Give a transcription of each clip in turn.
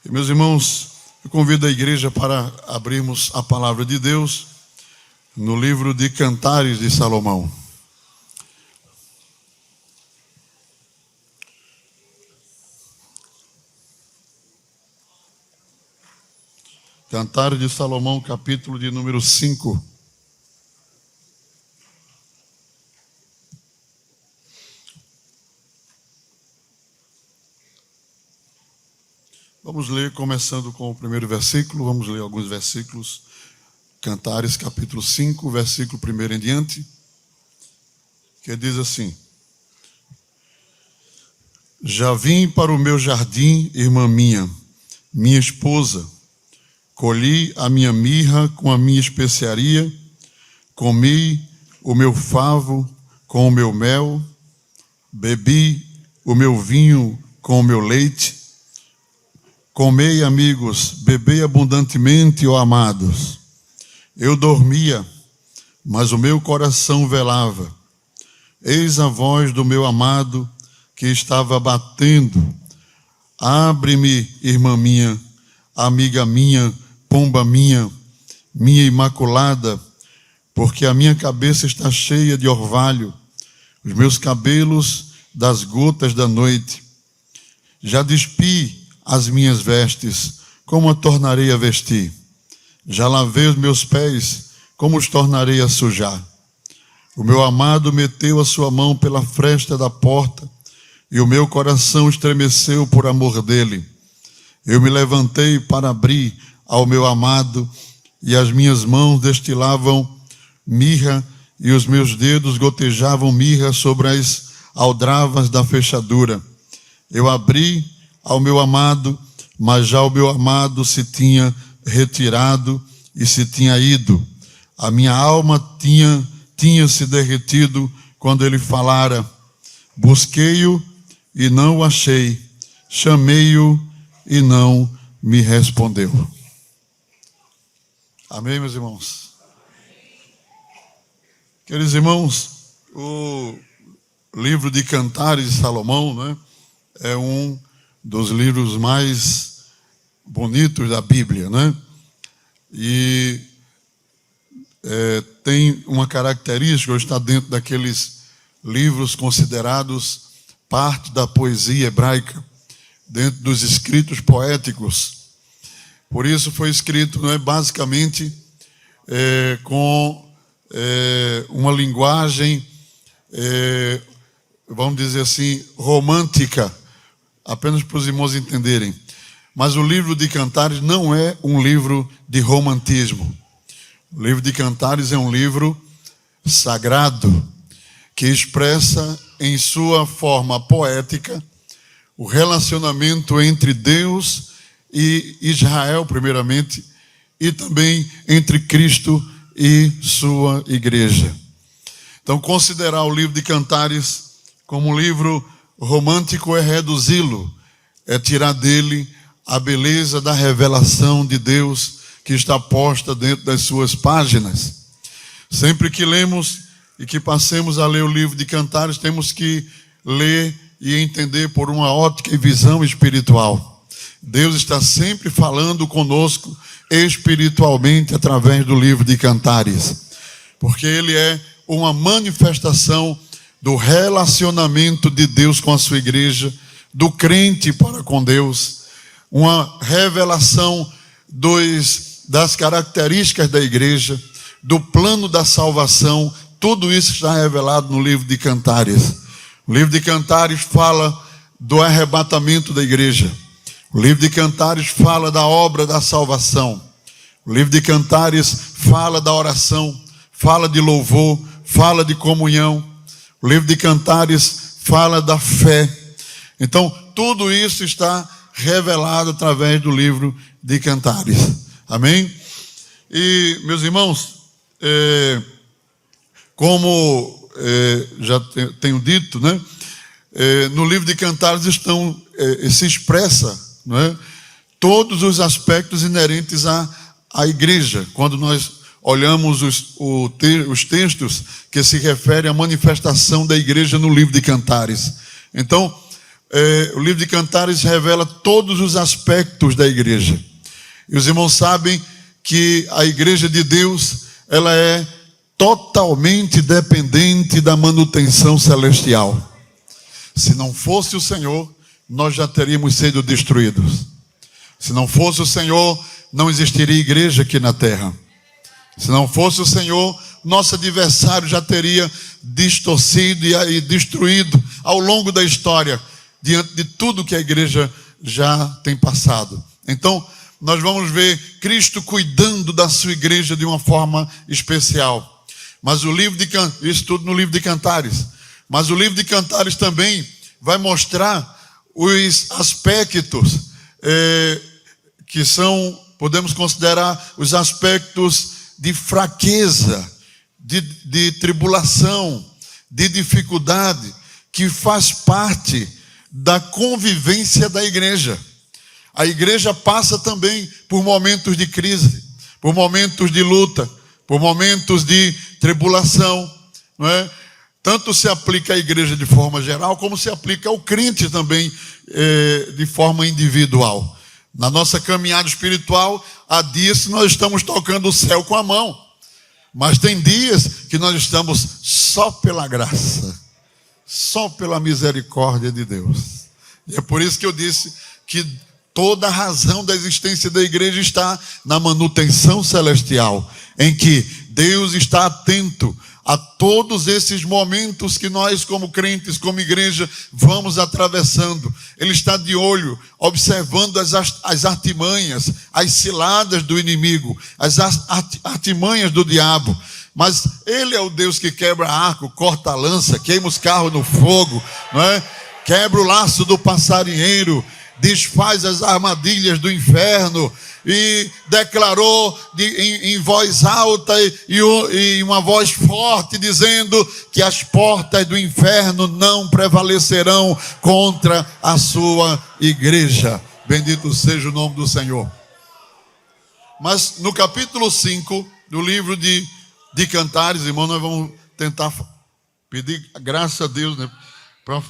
E, meus irmãos, eu convido a igreja para abrirmos a palavra de Deus no livro de Cantares de Salomão. Cantares de Salomão, capítulo de número 5. Vamos ler, começando com o primeiro versículo, vamos ler alguns versículos. Cantares, capítulo 5, versículo 1 em diante, que diz assim: Já vim para o meu jardim, irmã minha esposa, colhi a minha mirra com a minha especiaria, comi o meu favo com o meu mel, bebi o meu vinho com o meu leite. Comei, amigos, bebei abundantemente, ó amados. Eu dormia, mas o meu coração velava. Eis a voz do meu amado que estava batendo. Abre-me, irmã minha, amiga minha, pomba minha imaculada, porque a minha cabeça está cheia de orvalho, os meus cabelos das gotas da noite. Já despi as minhas vestes, como a tornarei a vestir? Já lavei os meus pés, como os tornarei a sujar? O meu amado meteu a sua mão pela fresta da porta, e o meu coração estremeceu por amor dele. Eu me levantei para abrir ao meu amado, e as minhas mãos destilavam mirra, e os meus dedos gotejavam mirra sobre as aldravas da fechadura. Eu abri ao meu amado, mas já o meu amado se tinha retirado e se tinha ido. A minha alma tinha se derretido quando ele falara. Busquei-o e não o achei, chamei-o e não me respondeu. Amém, meus irmãos? Queridos irmãos, o livro de Cantares de Salomão, né, é um dos livros mais bonitos da Bíblia, né? E tem uma característica, ou está dentro daqueles livros considerados parte da poesia hebraica, dentro dos escritos poéticos. Por isso foi escrito, né, basicamente com uma linguagem, vamos dizer assim, romântica, apenas para os irmãos entenderem. Mas o livro de Cantares não é um livro de romantismo. O livro de Cantares é um livro sagrado, que expressa em sua forma poética o relacionamento entre Deus e Israel, primeiramente, e também entre Cristo e sua igreja. Então, considerar o livro de Cantares como um livro romântico é reduzi-lo, é tirar dele a beleza da revelação de Deus que está posta dentro das suas páginas. Sempre que lemos e que passemos a ler o livro de Cantares, temos que ler e entender por uma ótica e visão espiritual. Deus está sempre falando conosco espiritualmente através do livro de Cantares, porque ele é uma manifestação do relacionamento de Deus com a sua igreja, do crente para com Deus, uma revelação das características da igreja, do plano da salvação. Tudo isso está revelado no livro de Cantares. O livro de Cantares fala do arrebatamento da igreja. O livro de Cantares fala da obra da salvação. O livro de Cantares fala da oração, fala de louvor, fala de comunhão. O livro de Cantares fala da fé. Então, tudo isso está revelado através do livro de Cantares. Amém? E, meus irmãos, como já tenho dito, né, no livro de Cantares se expressa, né, todos os aspectos inerentes à igreja. Quando nós olhamos os textos que se referem à manifestação da igreja no livro de Cantares. Então, o livro de Cantares revela todos os aspectos da igreja. E os irmãos sabem que a igreja de Deus, ela é totalmente dependente da manutenção celestial. Se não fosse o Senhor, nós já teríamos sido destruídos. Se não fosse o Senhor, não existiria igreja aqui na terra. Se não fosse o Senhor, nosso adversário já teria distorcido e destruído ao longo da história, diante de tudo que a igreja já tem passado. Então, nós vamos ver Cristo cuidando da sua igreja de uma forma especial. Mas o livro de isso tudo no livro de Cantares. Mas o livro de Cantares também vai mostrar os aspectos que são, podemos considerar, os aspectos de fraqueza, de tribulação, de dificuldade, que faz parte da convivência da igreja. A igreja passa também por momentos de crise, por momentos de luta, por momentos de tribulação, não é? Tanto se aplica à igreja de forma geral, como se aplica ao crente também de forma individual. Na nossa caminhada espiritual, há dias que nós estamos tocando o céu com a mão, mas tem dias que nós estamos só pela graça, só pela misericórdia de Deus. E é por isso que eu disse que toda a razão da existência da igreja está na manutenção celestial, em que Deus está atento a todos esses momentos que nós, como crentes, como igreja, vamos atravessando. Ele está de olho, observando as artimanhas, as ciladas do inimigo, as artimanhas do diabo. Mas Ele é o Deus que quebra arco, corta a lança, queima os carros no fogo, não é? Quebra o laço do passarinheiro, desfaz as armadilhas do inferno. E declarou em voz alta e uma voz forte, dizendo que as portas do inferno não prevalecerão contra a sua igreja. Bendito seja o nome do Senhor. Mas no capítulo 5 do livro de Cantares, irmão, nós vamos tentar pedir graça a Deus, né, para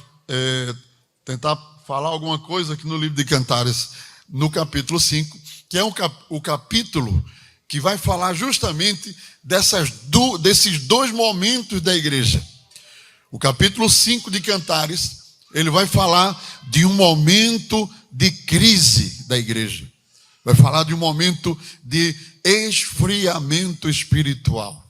tentar falar alguma coisa aqui no livro de Cantares, no capítulo 5. Que é o capítulo que vai falar justamente desses dois momentos da igreja. O capítulo 5 de Cantares, ele vai falar de um momento de crise da igreja. Vai falar de um momento de esfriamento espiritual.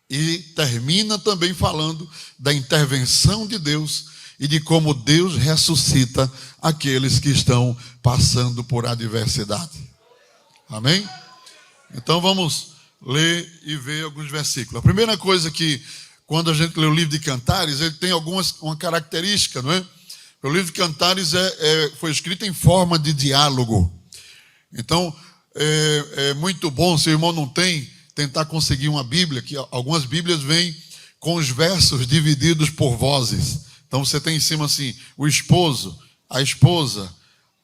E termina também falando da intervenção de Deus e de como Deus ressuscita aqueles que estão passando por adversidade. Amém? Então vamos ler e ver alguns versículos. A primeira coisa que, quando a gente lê o livro de Cantares, ele tem uma característica, não é? O livro de Cantares foi escrito em forma de diálogo. Então, é muito bom, se o irmão não tem, tentar conseguir uma Bíblia, que algumas Bíblias vêm com os versos divididos por vozes. Então você tem em cima assim, o esposo, a esposa,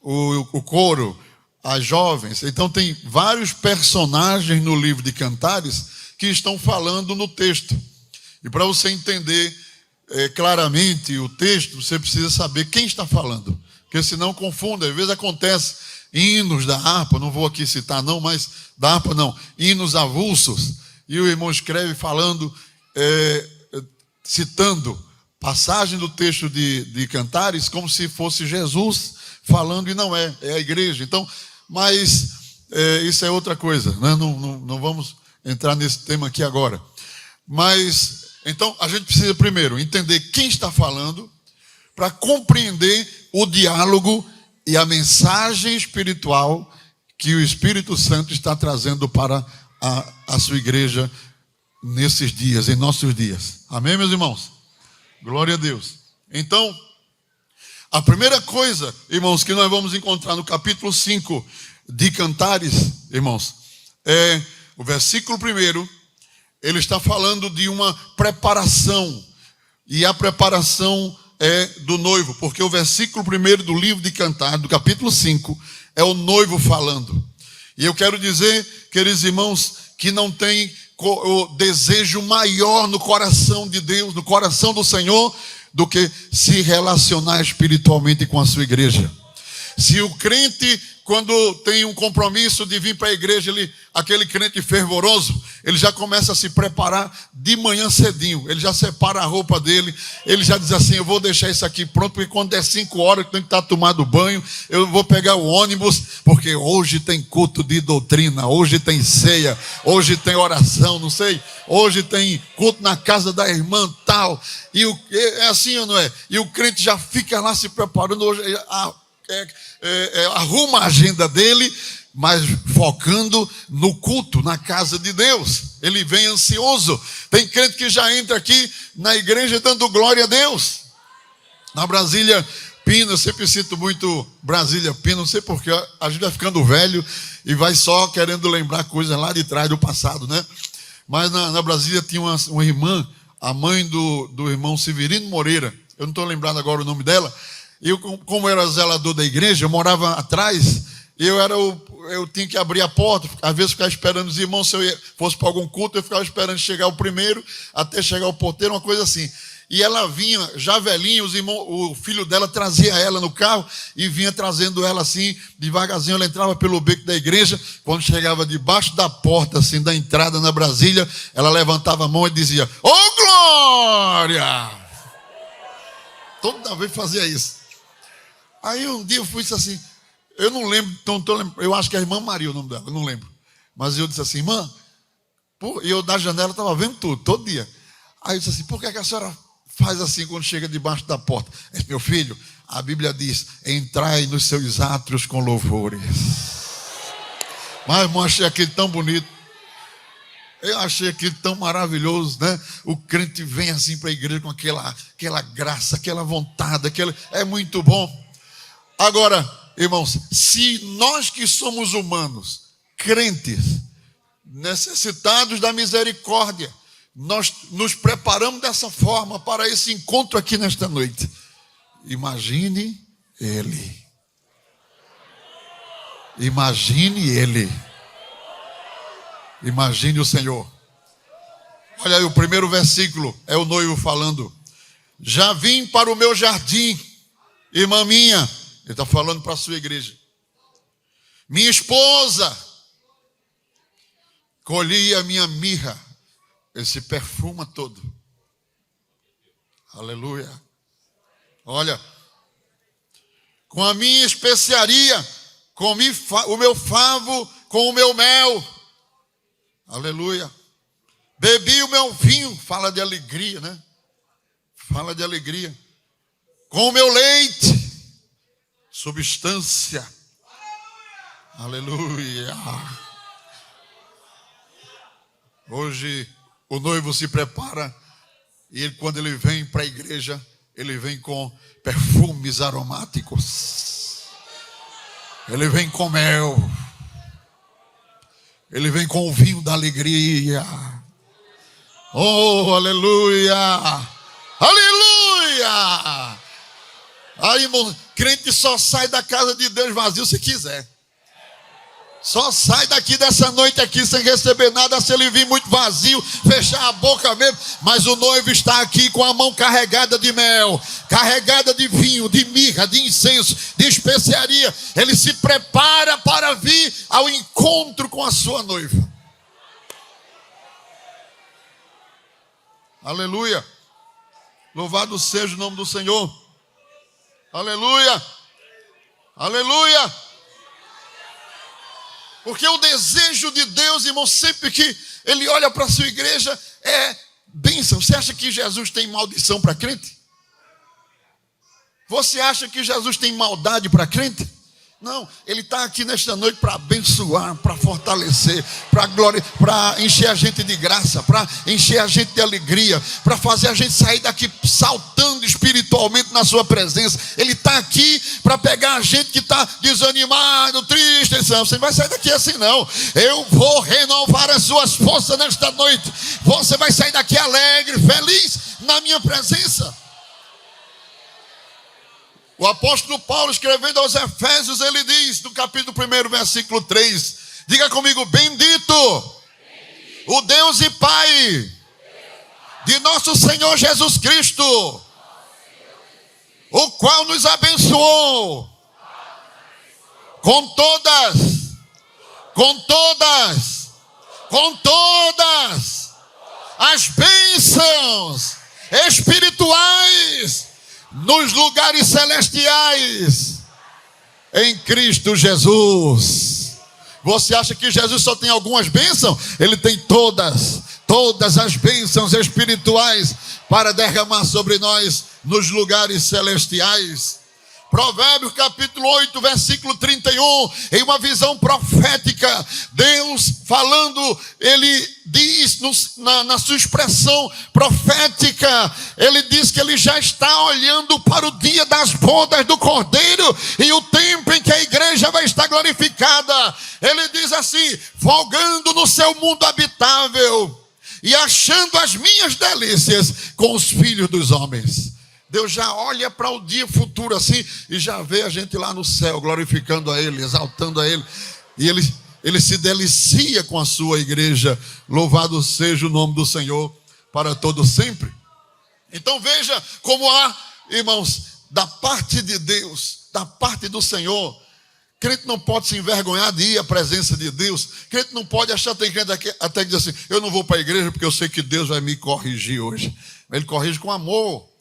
o coro, as jovens. Então tem vários personagens no livro de Cantares que estão falando no texto. E para você entender claramente o texto, você precisa saber quem está falando. Porque senão confunda. Às vezes acontece hinos da harpa, não vou aqui citar não, mas da harpa não, hinos avulsos. E o irmão escreve falando, citando passagem do texto de Cantares como se fosse Jesus falando, e não é a igreja. Então, mas isso é outra coisa, né? Não vamos entrar nesse tema aqui agora. Mas, então, a gente precisa primeiro entender quem está falando, para compreender o diálogo e a mensagem espiritual que o Espírito Santo está trazendo para a sua igreja nesses dias, em nossos dias. Amém, meus irmãos? Glória a Deus. Então, a primeira coisa, irmãos, que nós vamos encontrar no capítulo 5 de Cantares, irmãos, é o versículo 1, ele está falando de uma preparação, e a preparação é do noivo, porque o versículo 1 do livro de Cantares, do capítulo 5, é o noivo falando. E eu quero dizer, queridos irmãos, que não tem o desejo maior no coração de Deus, no coração do Senhor, do que se relacionar espiritualmente com a sua igreja. Se o crente, quando tem um compromisso de vir para a igreja, aquele crente fervoroso, ele já começa a se preparar de manhã cedinho. Ele já separa a roupa dele, ele já diz assim: eu vou deixar isso aqui pronto, porque quando é 5 horas eu tenho que estar tomando banho, eu vou pegar o ônibus, porque hoje tem culto de doutrina, hoje tem ceia, hoje tem oração, não sei, hoje tem culto na casa da irmã tal. É assim ou não é? E o crente já fica lá se preparando, hoje arruma a agenda dele, mas focando no culto, na casa de Deus. Ele vem ansioso. Tem crente que já entra aqui na igreja dando glória a Deus. Na Brasília Pina, eu sempre sinto muito Brasília Pina, não sei porquê, a gente vai ficando velho e vai só querendo lembrar coisas lá de trás do passado, né? Mas na Brasília tinha uma irmã, a mãe do irmão Severino Moreira, eu não estou lembrando agora o nome dela. Eu, como era zelador da igreja, eu morava atrás, eu tinha que abrir a porta, às vezes ficava esperando os irmãos, se eu fosse para algum culto, eu ficava esperando chegar o primeiro, até chegar o porteiro, uma coisa assim. E ela vinha, já velhinha, o filho dela trazia ela no carro, e vinha trazendo ela assim, devagarzinho, ela entrava pelo beco da igreja, quando chegava debaixo da porta, assim, da entrada na Brasília, ela levantava a mão e dizia: "Ô glória!" Toda vez fazia isso. Aí um dia eu fui e disse assim, eu não lembro, eu acho que é a irmã Maria o nome dela, eu não lembro. Mas eu disse assim: irmã, e eu da janela estava vendo tudo, todo dia. Aí eu disse assim: por que a senhora faz assim quando chega debaixo da porta? Meu filho, a Bíblia diz: entrai nos seus átrios com louvores. Mas irmão, achei aquele tão bonito. Eu achei aquilo tão maravilhoso, né? O crente vem assim para a igreja com aquela graça, aquela vontade, é muito bom. Agora, irmãos, se nós que somos humanos, crentes, necessitados da misericórdia, nós nos preparamos dessa forma para esse encontro aqui nesta noite, imagine ele. Imagine ele. Imagine o Senhor. Olha aí, o primeiro versículo é o noivo falando: já vim para o meu jardim, irmã minha. Ele está falando para a sua igreja. Minha esposa, colhi a minha mirra. Ele se perfuma todo. Aleluia. Olha, com a minha especiaria, comi o meu favo com o meu mel. Aleluia. Bebi o meu vinho. Fala de alegria, né? Fala de alegria. Com o meu leite. Substância. Aleluia. Hoje o noivo se prepara. E quando ele vem para a igreja, ele vem com perfumes aromáticos. Ele vem com mel. Ele vem com o vinho da alegria. Oh, aleluia! Aleluia! Aí, irmão, crente só sai da casa de Deus vazio se quiser. Só sai daqui dessa noite aqui sem receber nada se ele vir muito vazio, fechar a boca mesmo. Mas o noivo está aqui com a mão carregada de mel, carregada de vinho, de mirra, de incenso, de especiaria. Ele se prepara para vir ao encontro com a sua noiva. Aleluia. Louvado seja o nome do Senhor. Aleluia. Aleluia. Porque o desejo de Deus, irmão, sempre que Ele olha para a sua igreja, é bênção. Você acha que Jesus tem maldição para crente? Você acha que Jesus tem maldade para crente? Não, Ele está aqui nesta noite para abençoar, para fortalecer, para encher a gente de graça, para encher a gente de alegria, para fazer a gente sair daqui saltando espiritualmente na sua presença. Ele está aqui para pegar a gente que está desanimado, triste. Você não vai sair daqui assim não. Eu vou renovar as suas forças nesta noite. Você vai sair daqui alegre, feliz na minha presença. O apóstolo Paulo, escrevendo aos Efésios, ele diz, no capítulo 1, versículo 3, diga comigo: bendito o Deus e Pai de nosso Senhor Jesus Cristo, o qual nos abençoou com todas as bênçãos espirituais nos lugares celestiais em Cristo Jesus. Você acha que Jesus só tem algumas bênçãos? Ele tem todas as bênçãos espirituais para derramar sobre nós nos lugares celestiais. Provérbios capítulo 8, versículo 31, em uma visão profética, Deus falando, ele diz na sua expressão profética, ele diz que ele já está olhando para o dia das bodas do Cordeiro e o tempo em que a igreja vai estar glorificada. Ele diz assim: folgando no seu mundo habitável e achando as minhas delícias com os filhos dos homens. Deus já olha para o dia futuro assim e já vê a gente lá no céu, glorificando a Ele, exaltando a Ele. E Ele se delicia com a sua igreja. Louvado seja o nome do Senhor para todo sempre. Então veja como há, irmãos, da parte de Deus, da parte do Senhor, crente não pode se envergonhar de ir à presença de Deus. Crente não pode achar, tem crente até que diz assim: eu não vou para a igreja porque eu sei que Deus vai me corrigir hoje. Ele corrige com amor.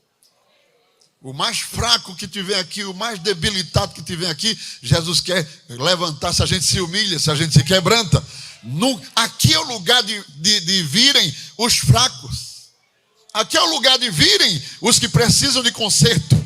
O mais fraco que tiver aqui, o mais debilitado que tiver aqui, Jesus quer levantar. Se a gente se humilha, se a gente se quebranta. Aqui é o lugar de virem os fracos. Aqui é o lugar de virem os que precisam de conserto.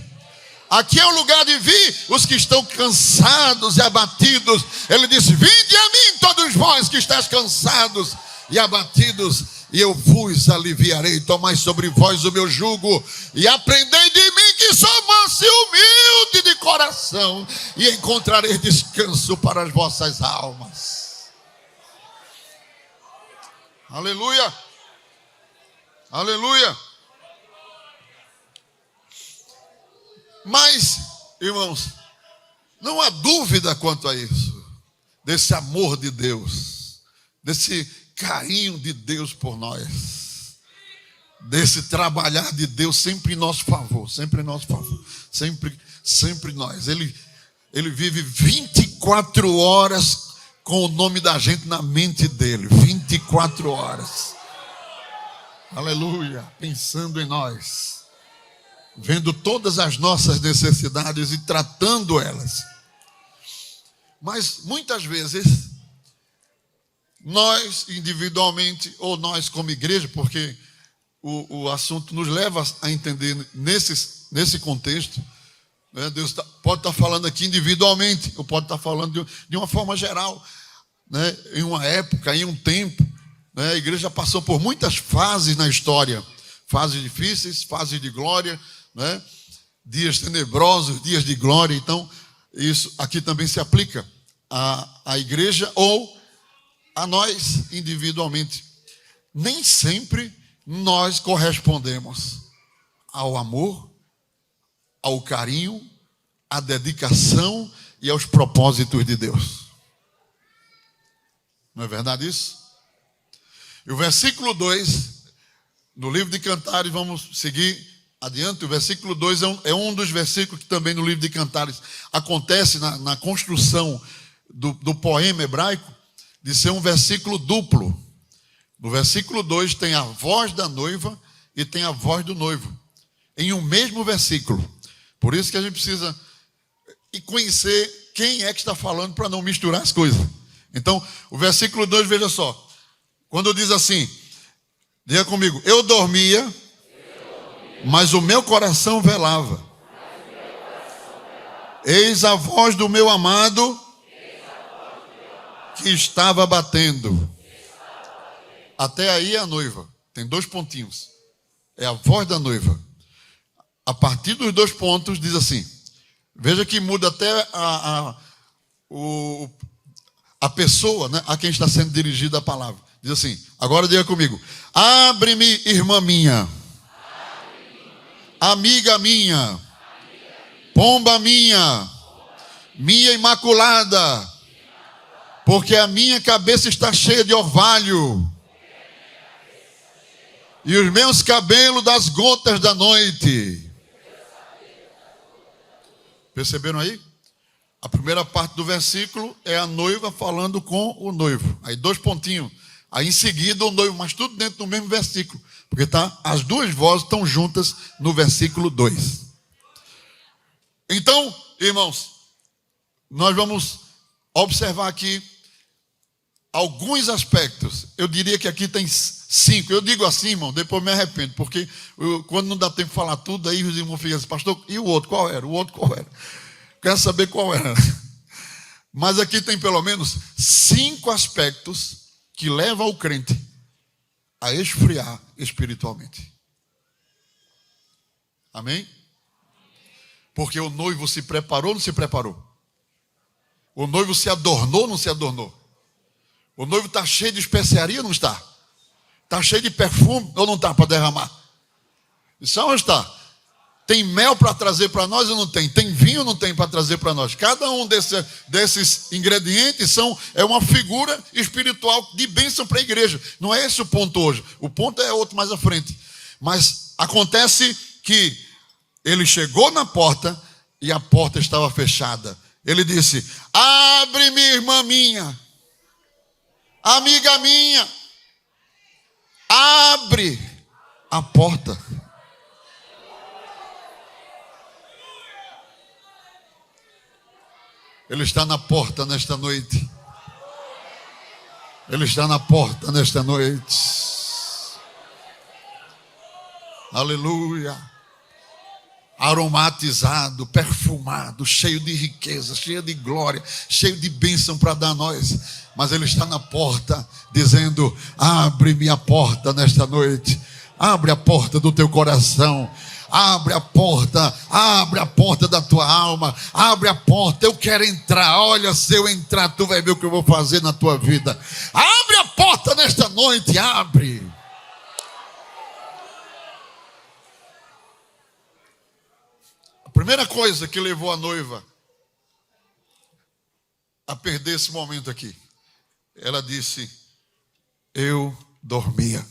Aqui é o lugar de vir os que estão cansados e abatidos. Ele disse: vinde a mim todos vós que estáis cansados e abatidos, e eu vos aliviarei. Tomai sobre vós o meu jugo e aprendei de mim, que sou manso e humilde de coração, e encontrareis descanso para as vossas almas. Aleluia, aleluia. Mas, irmãos, não há dúvida quanto a isso, desse amor de Deus, desse carinho de Deus por nós, desse trabalhar de Deus sempre em nosso favor, sempre nós. Ele vive 24 horas com o nome da gente na mente dele, 24 horas, aleluia, pensando em nós, vendo todas as nossas necessidades e tratando elas. Mas muitas vezes nós individualmente, ou nós como igreja, porque o assunto nos leva a entender nesse contexto, né? Deus pode estar falando aqui individualmente, ou pode estar falando de uma forma geral, né? Em uma época, em um tempo, né? A igreja passou por muitas fases na história, fases difíceis, fases de glória, né? Dias tenebrosos, dias de glória. Então isso aqui também se aplica à igreja ou a nós individualmente. Nem sempre nós correspondemos ao amor, ao carinho, à dedicação e aos propósitos de Deus. Não é verdade isso? E o versículo 2, no livro de Cantares, vamos seguir adiante. O versículo 2 é um dos versículos que também no livro de Cantares acontece na construção do poema hebraico, de ser um versículo duplo. No versículo 2 tem a voz da noiva e tem a voz do noivo, em um mesmo versículo. Por isso que a gente precisa conhecer quem é que está falando, para não misturar as coisas. Então, o versículo 2, veja só, quando diz assim, diga comigo: eu dormia, mas o meu coração velava. Eis a voz do meu amado que estava batendo. Até aí é a noiva. Tem 2 pontinhos. É a voz da noiva. A partir dos 2 pontos diz assim. Veja que muda até a pessoa, né, a quem está sendo dirigida a palavra. Diz assim, agora diga comigo: abre-me, irmã minha, amiga minha, pomba minha, minha imaculada, porque a minha cabeça está cheia de orvalho, e os meus cabelos das gotas da noite. Perceberam aí? A primeira parte do versículo é a noiva falando com o noivo. Aí 2 pontinhos. Aí em seguida o noivo, mas tudo dentro do mesmo versículo. Porque as duas vozes estão juntas no versículo 2. Então, irmãos, nós vamos observar aqui alguns aspectos. Eu diria que aqui tem 5. Eu digo assim, irmão, depois me arrependo. Porque quando não dá tempo de falar tudo, aí os irmãos ficam assim, pastor, e o outro qual era? O outro qual era? Quero saber qual era. Mas aqui tem pelo menos 5 aspectos que levam o crente a esfriar espiritualmente. Amém? Porque o noivo se preparou ou não se preparou? O noivo se adornou ou não se adornou? O noivo está cheio de especiaria ou não está? Está cheio de perfume ou não está para derramar? Isso onde está? Tem mel para trazer para nós ou não tem? Tem vinho ou não tem para trazer para nós? Cada um desses ingredientes é uma figura espiritual de bênção para a igreja. Não é esse o ponto hoje. O ponto é outro mais à frente. Mas acontece que ele chegou na porta e a porta estava fechada. Ele disse: abre-me, irmã minha, amiga minha, abre a porta. Ele está na porta nesta noite. Ele está na porta nesta noite. Aleluia. Aromatizado, perfumado, cheio de riqueza, cheio de glória, cheio de bênção para dar a nós. Mas ele está na porta, dizendo: abre-me a porta nesta noite. Abre a porta do teu coração. Abre a porta da tua alma, abre a porta, eu quero entrar. Olha, se eu entrar, tu vai ver o que eu vou fazer na tua vida. Abre a porta nesta noite, abre. A primeira coisa que levou a noiva a perder esse momento aqui, ela disse: eu dormia.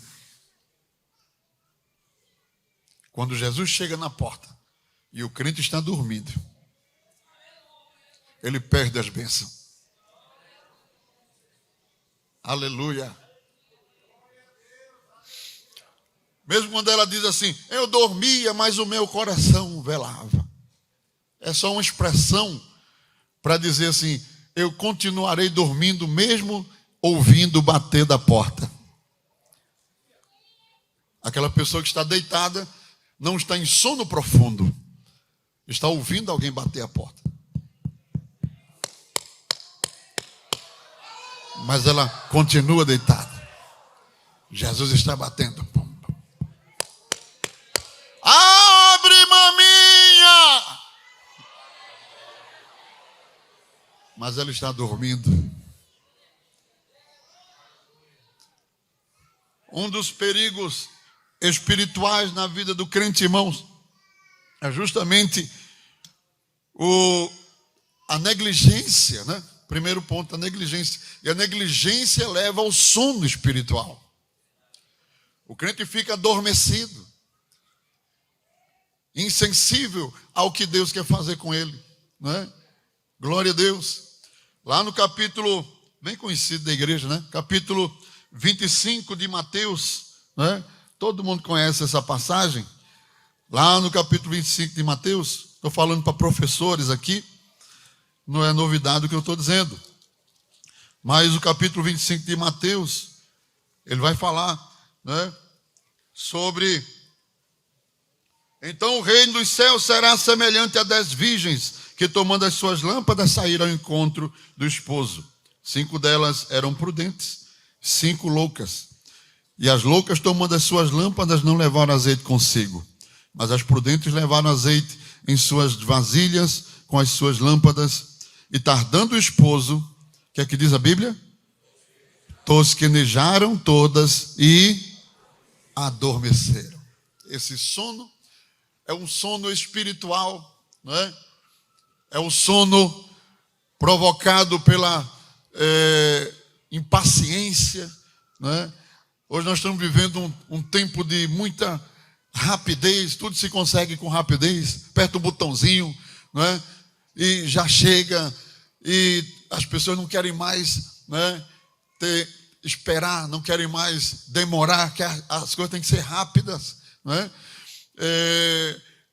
Quando Jesus chega na porta e o crente está dormindo, ele perde as bênçãos. Aleluia. Mesmo quando ela diz assim: eu dormia, mas o meu coração velava. É só uma expressão para dizer assim: eu continuarei dormindo mesmo ouvindo bater da porta. Aquela pessoa que está deitada não está em sono profundo, está ouvindo alguém bater a porta. Mas ela continua deitada. Jesus está batendo. Abre, maminha! Mas ela está dormindo. Um dos perigos espirituais na vida do crente, irmãos, é justamente a negligência, né? Primeiro ponto, a negligência. E a negligência leva ao sono espiritual. O crente fica adormecido, insensível ao que Deus quer fazer com ele, né? Glória a Deus. Lá no capítulo, bem conhecido da igreja, né? Capítulo 25 de Mateus, né? Todo mundo conhece essa passagem. Lá no capítulo 25 de Mateus, estou falando para professores aqui, não é novidade o que eu estou dizendo. Mas o capítulo 25 de Mateus, ele vai falar, né, sobre: então o reino dos céus será semelhante a 10 virgens que, tomando as suas lâmpadas, saíram ao encontro do esposo. 5 delas eram prudentes, 5 loucas. E as loucas, tomando as suas lâmpadas, não levaram azeite consigo, mas as prudentes levaram azeite em suas vasilhas com as suas lâmpadas. E tardando o esposo, o que é que diz a Bíblia? Tosquenejaram todas e adormeceram. Esse sono é um sono espiritual, não é? É um sono provocado pela impaciência, não é? Hoje nós estamos vivendo um tempo de muita rapidez, tudo se consegue com rapidez, aperta um botãozinho, não é? e já chega, e as pessoas não querem mais, né, esperar, não querem mais demorar, que as coisas têm que ser rápidas, né?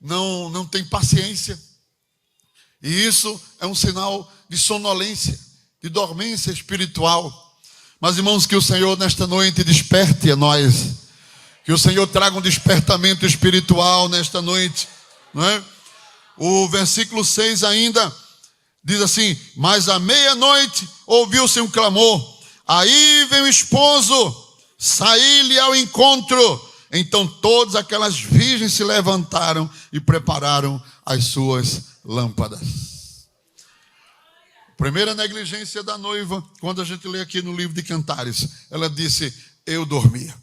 Não tem paciência. E isso é um sinal de sonolência, de dormência espiritual. Mas, irmãos, que o Senhor nesta noite desperte a nós, que o Senhor traga um despertamento espiritual nesta noite, não é? O versículo 6 ainda diz assim: mas à meia-noite ouviu-se um clamor, aí vem o esposo, saí-lhe ao encontro. Então todas aquelas virgens se levantaram e prepararam as suas lâmpadas. Primeira negligência da noiva, quando a gente lê aqui no livro de Cantares, ela disse: eu dormia.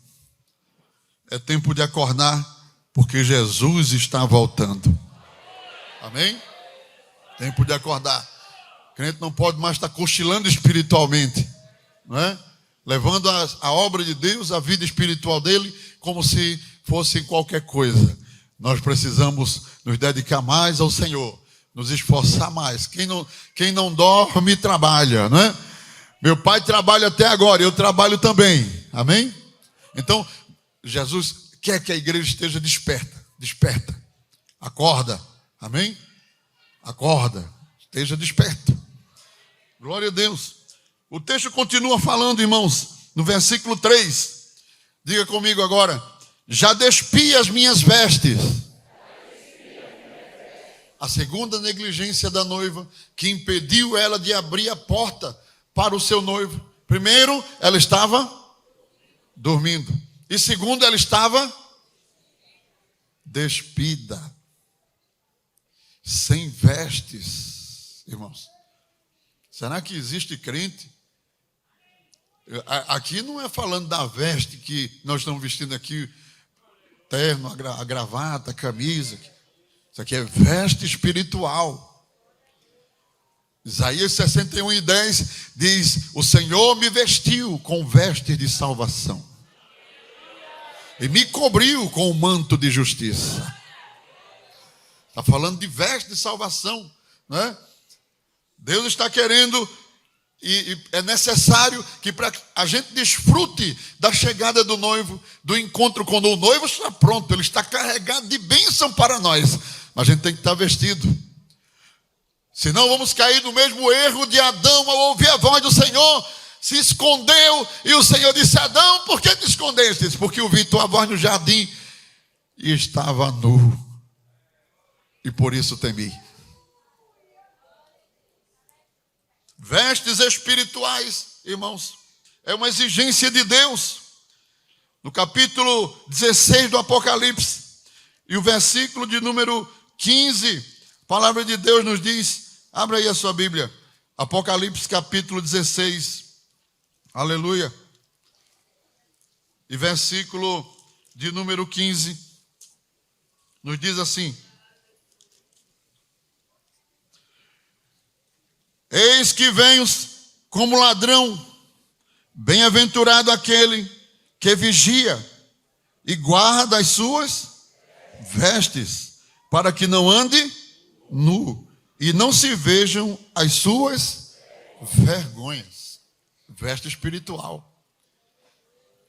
É tempo de acordar, porque Jesus está voltando. Amém? Tempo de acordar. O crente não pode mais estar cochilando espiritualmente, não é? Levando a obra de Deus, a vida espiritual dele, como se fosse qualquer coisa. Nós precisamos nos dedicar mais ao Senhor, nos esforçar mais. Quem não dorme, trabalha, não é? Meu pai trabalha até agora, eu trabalho também. Amém? Então, Jesus quer que a igreja esteja desperta. Acorda. Amém? Acorda. Esteja desperto. Glória a Deus. O texto continua falando, irmãos, no versículo 3. Diga comigo agora: já despi as minhas vestes. A segunda negligência da noiva, que impediu ela de abrir a porta para o seu noivo. Primeiro, ela estava dormindo. E segundo, ela estava despida, sem vestes. Irmãos, será que existe crente? Aqui não é falando da veste que nós estamos vestindo aqui, terno, a gravata, a camisa. Isso aqui é veste espiritual. Isaías 61:10 diz: o Senhor me vestiu com vestes de salvação e me cobriu com o manto de justiça. Está falando de veste de salvação, não é? Deus está querendo, e é necessário que para a gente desfrute da chegada do noivo, do encontro, quando o noivo está pronto, ele está carregado de bênção para nós, mas a gente tem que estar vestido. Senão vamos cair no mesmo erro de Adão ao ouvir a voz do Senhor. Se escondeu e o Senhor disse: Adão, por que te escondeste? Disse: porque ouvi tua voz no jardim e estava nu, e por isso temi. Vestes espirituais, irmãos, é uma exigência de Deus. No capítulo 16 do Apocalipse, e o versículo de número 15, a palavra de Deus nos diz, abra aí a sua Bíblia, Apocalipse capítulo 16, aleluia, e versículo de número 15, nos diz assim: eis que venho como ladrão, bem-aventurado aquele que vigia e guarda as suas vestes, para que não ande nu e não se vejam as suas vergonhas. Veste espiritual.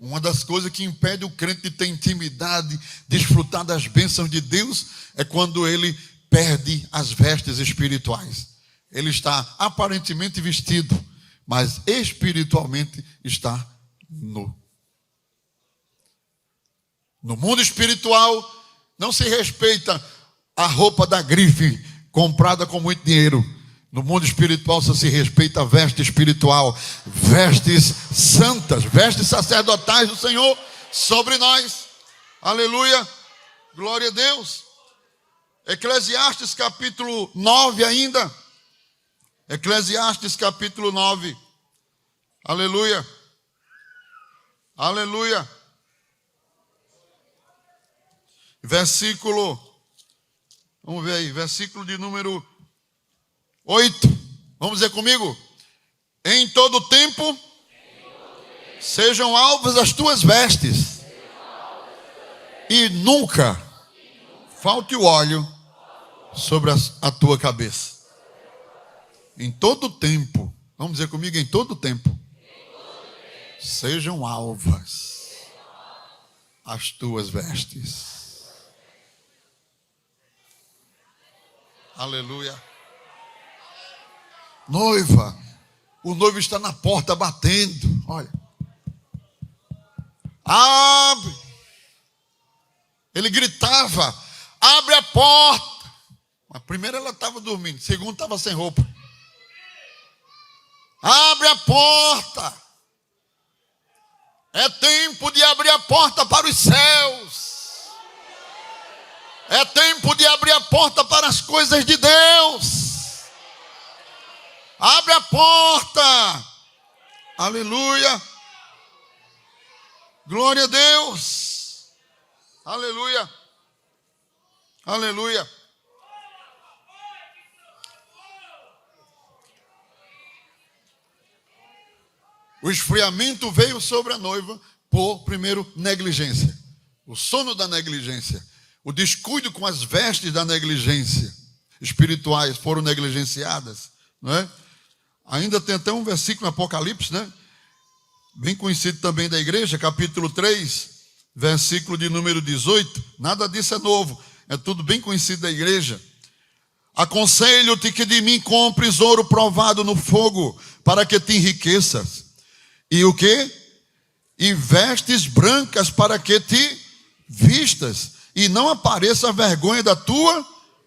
Uma das coisas que impede o crente de ter intimidade, desfrutar das bênçãos de Deus, é quando ele perde as vestes espirituais. Ele está aparentemente vestido, mas espiritualmente está nu. No mundo espiritual, não se respeita a roupa da grife, comprada com muito dinheiro. No mundo espiritual só se respeita a veste espiritual, vestes santas, vestes sacerdotais do Senhor sobre nós. Aleluia, glória a Deus. Eclesiastes capítulo 9 ainda. Eclesiastes capítulo 9. Aleluia. Aleluia. Versículo, vamos ver aí, versículo de número 8. Vamos dizer comigo? Em todo tempo sejam alvas as tuas vestes, e nunca falte o óleo sobre a tua cabeça. Em todo tempo, vamos dizer comigo, em todo tempo, sejam alvas as tuas vestes. Aleluia. Noiva, o noivo está na porta batendo. Olha, abre. Ele gritava: abre a porta. Mas primeiro ela estava dormindo, segundo estava sem roupa. Abre a porta. É tempo de abrir a porta para os céus. É tempo de abrir a porta para as coisas de Deus. Abre a porta. Aleluia. Glória a Deus. Aleluia. Aleluia. O esfriamento veio sobre a noiva por, primeiro, negligência. O sono da negligência. O descuido com as vestes da negligência. Espirituais foram negligenciadas. Não é? Ainda tem até um versículo no Apocalipse, né? Bem conhecido também da igreja, capítulo 3, versículo de número 18. Nada disso é novo. É tudo bem conhecido da igreja. Aconselho-te que de mim compres ouro provado no fogo, para que te enriqueças. E o quê? E vestes brancas para que te vistas, e não apareça a vergonha da tua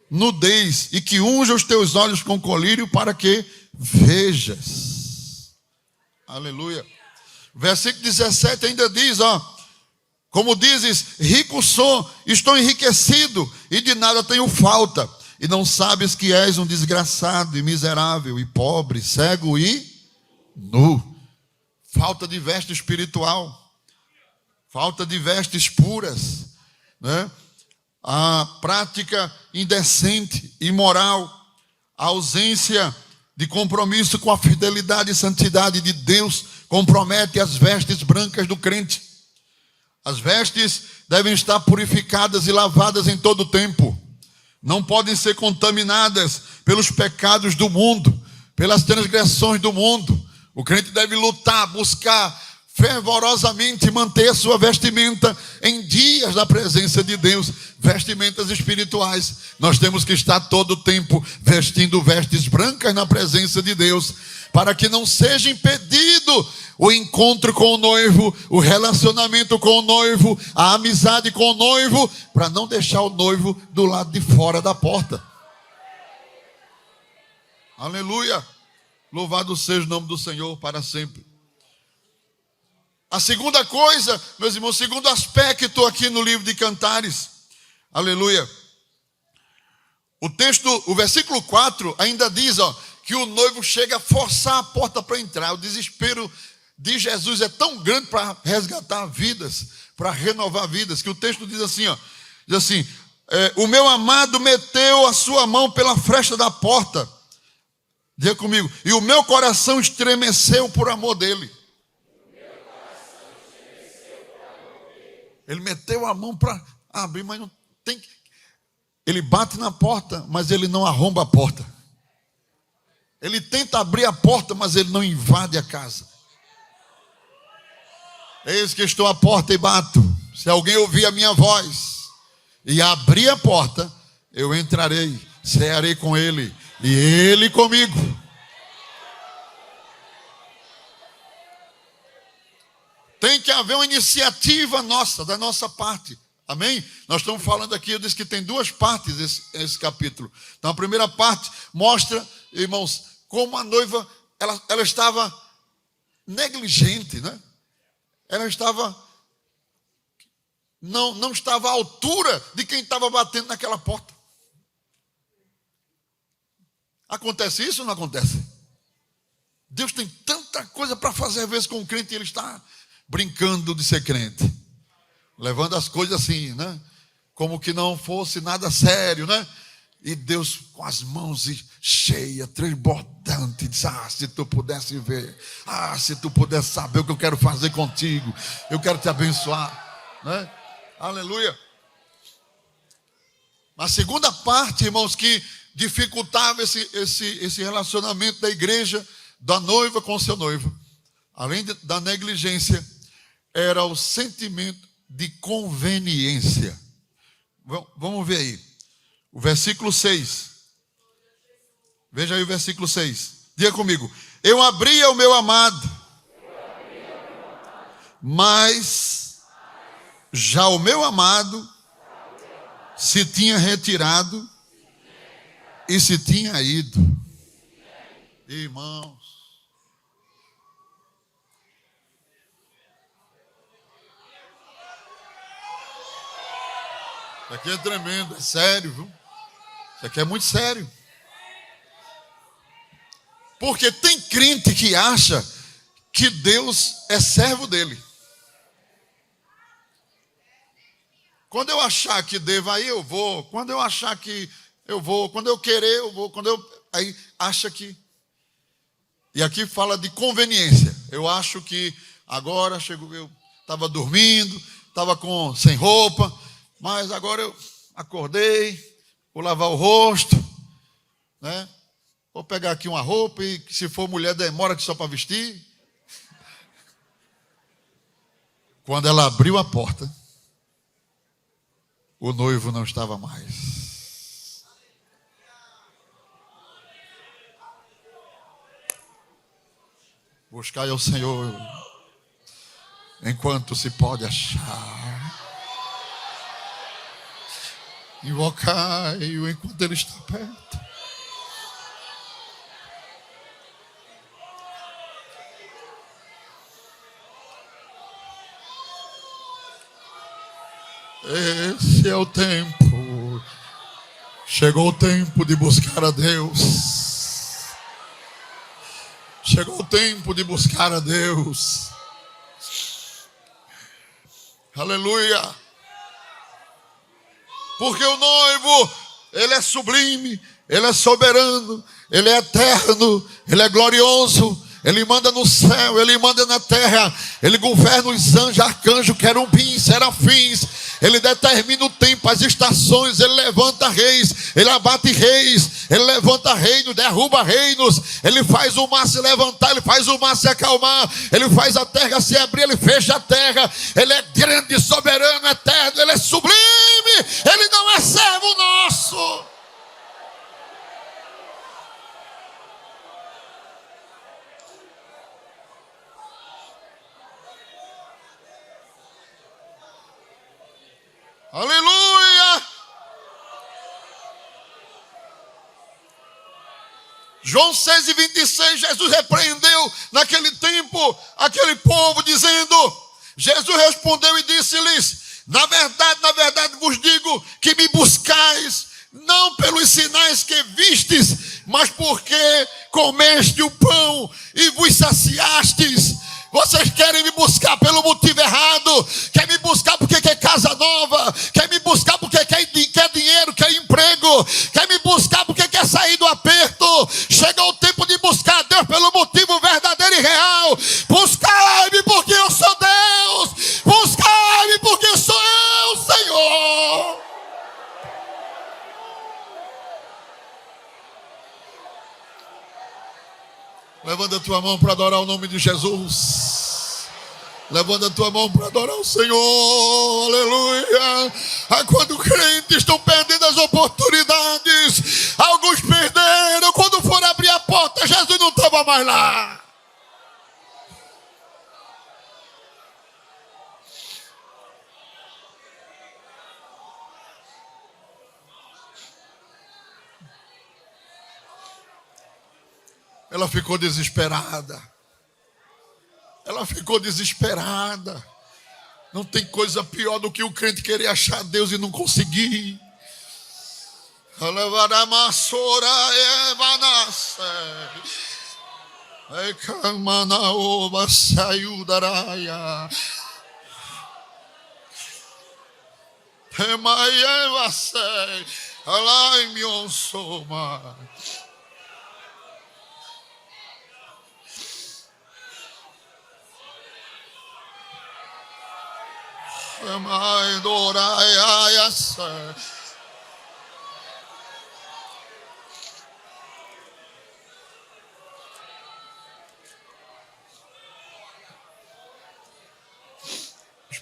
nudez, e que unja os teus olhos com colírio para que vejas. Aleluia. Versículo 17 ainda diz, como dizes, rico sou, estou enriquecido, e de nada tenho falta, e não sabes que és um desgraçado, e miserável, e pobre, cego e nu. Falta de veste espiritual, falta de vestes puras, né? A prática indecente, imoral, a ausência de compromisso com a fidelidade e santidade de Deus compromete as vestes brancas do crente. As vestes devem estar purificadas e lavadas em todo o tempo. Não podem ser contaminadas pelos pecados do mundo, pelas transgressões do mundo. O crente deve lutar, buscar fervorosamente manter a sua vestimenta em dias da presença de Deus, vestimentas espirituais. Nós temos que estar todo o tempo vestindo vestes brancas na presença de Deus, para que não seja impedido o encontro com o noivo, o relacionamento com o noivo, a amizade com o noivo, para não deixar o noivo do lado de fora da porta. Aleluia. Louvado seja o nome do Senhor para sempre. A segunda coisa, meus irmãos, o segundo aspecto aqui no livro de Cantares. Aleluia. O texto, o versículo 4 ainda diz, que o noivo chega a forçar a porta para entrar. O desespero de Jesus é tão grande para resgatar vidas, para renovar vidas, que o texto diz assim, diz assim, o meu amado meteu a sua mão pela fresta da porta. Diga comigo, e o meu coração estremeceu por amor dele. Ele meteu a mão para abrir, mas não tem. Ele bate na porta, mas ele não arromba a porta. Ele tenta abrir a porta, mas ele não invade a casa. Eis que estou à porta e bato. Se alguém ouvir a minha voz e abrir a porta, eu entrarei, cearei com ele e ele comigo. Tem que haver uma iniciativa nossa, da nossa parte. Amém? Nós estamos falando aqui, eu disse que tem duas partes esse capítulo. Então a primeira parte mostra, irmãos, como a noiva, ela estava negligente, né? Ela estava, não estava à altura de quem estava batendo naquela porta. Acontece isso ou não acontece? Deus tem tanta coisa para fazer às vezes com o crente e ele está brincando de ser crente, levando as coisas assim, né? Como que não fosse nada sério, né? E Deus com as mãos cheias, transbordante, diz, se tu pudesse ver, se tu pudesse saber o que eu quero fazer contigo, eu quero te abençoar, né? Aleluia. A segunda parte, irmãos, que dificultava esse relacionamento da igreja, da noiva com o seu noivo, além da negligência, era o sentimento de conveniência. Vamos ver aí. O versículo 6. Veja aí o versículo 6. Diga comigo. Eu abria o meu amado, mas já o meu amado se tinha retirado e se tinha ido. Irmãos, isso aqui é tremendo, é sério, viu? Isso aqui é muito sério. Porque tem crente que acha que Deus é servo dele. Quando eu achar que devo, aí eu vou. Quando eu achar que eu vou. Quando eu querer, eu vou. Aí acha que... E aqui fala de conveniência. Eu acho que agora chegou, eu estava dormindo, estava sem roupa, mas agora eu acordei, vou lavar o rosto, né? Vou pegar aqui uma roupa e, se for mulher, demora que só para vestir. Quando ela abriu a porta, o noivo não estava mais. Buscai ao Senhor enquanto se pode achar. Invocai-o enquanto Ele está perto. Esse é o tempo. Chegou o tempo de buscar a Deus. Chegou o tempo de buscar a Deus. Aleluia. Porque o noivo, ele é sublime, ele é soberano, ele é eterno, ele é glorioso. Ele manda no céu, ele manda na terra. Ele governa os anjos, arcanjos, querubins, serafins. Ele determina o tempo, as estações. Ele levanta reis, ele abate reis. Ele levanta reinos, derruba reinos. Ele faz o mar se levantar, ele faz o mar se acalmar. Ele faz a terra se abrir, ele fecha a terra. Ele é grande, soberano, eterno. Ele é sublime. Ele não é servo nosso. Aleluia! João 6:26, Jesus repreendeu naquele tempo aquele povo, dizendo, Jesus respondeu e disse-lhes, na verdade vos digo que me buscais, não pelos sinais que vistes, mas porque comeste o pão e vos saciastes. Vocês querem me buscar pelo motivo errado. Quer me buscar porque quer casa nova. Quer me buscar porque quer dinheiro, quer emprego. Quer me buscar porque quer sair do aperto. Chegou o tempo de buscar a Deus pelo motivo verdadeiro e real. Buscai-me porque eu sou Deus. Buscai-me porque sou eu, Senhor. Levanta a tua mão para adorar o nome de Jesus. Levanta a tua mão para adorar o Senhor. Aleluia. Quando crentes estão perdendo as oportunidades, alguns perderam. Quando foram abrir a porta, Jesus não estava mais lá. Ela ficou desesperada. Ela ficou desesperada. Não tem coisa pior do que o crente querer achar Deus e não conseguir.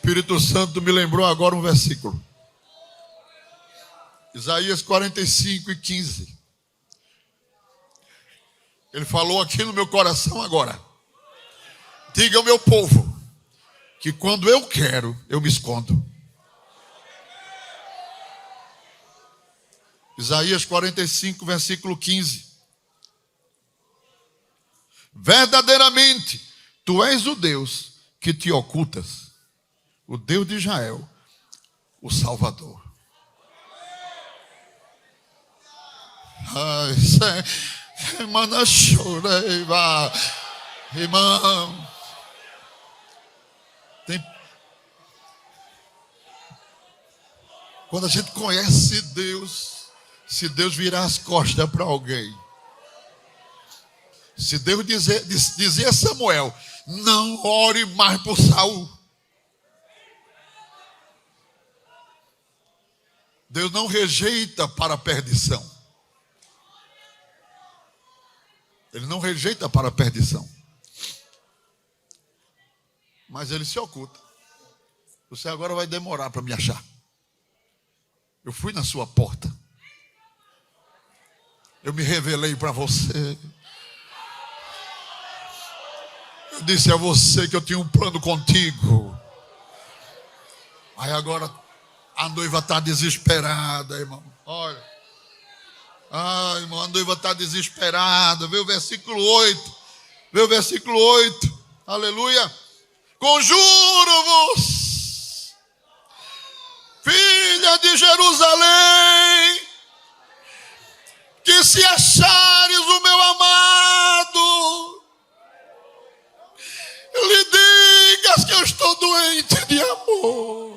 Espírito Santo me lembrou agora um versículo. Isaías 45:15. Ele falou aqui no meu coração agora. Diga ao meu povo que quando eu quero, eu me escondo. Isaías 45, versículo 15. Verdadeiramente, tu és o Deus que te ocultas, o Deus de Israel, o Salvador. Ai, irmã, chorei, irmão. Quando a gente conhece Deus, se Deus virar as costas para alguém, se Deus dizer a Samuel, não ore mais por Saul, Deus não rejeita para a perdição. Ele não rejeita para a perdição. Mas ele se oculta. Você agora vai demorar para me achar. Eu fui na sua porta. Eu me revelei para você. Eu disse a você que eu tinha um plano contigo. Aí agora a noiva está desesperada, irmão. Olha. Ai, irmão, a noiva está desesperada. Vê o versículo 8. Vê o versículo 8. Aleluia. Conjuro-vos, filha de Jerusalém, que se achares o meu amado, lhe digas que eu estou doente de amor.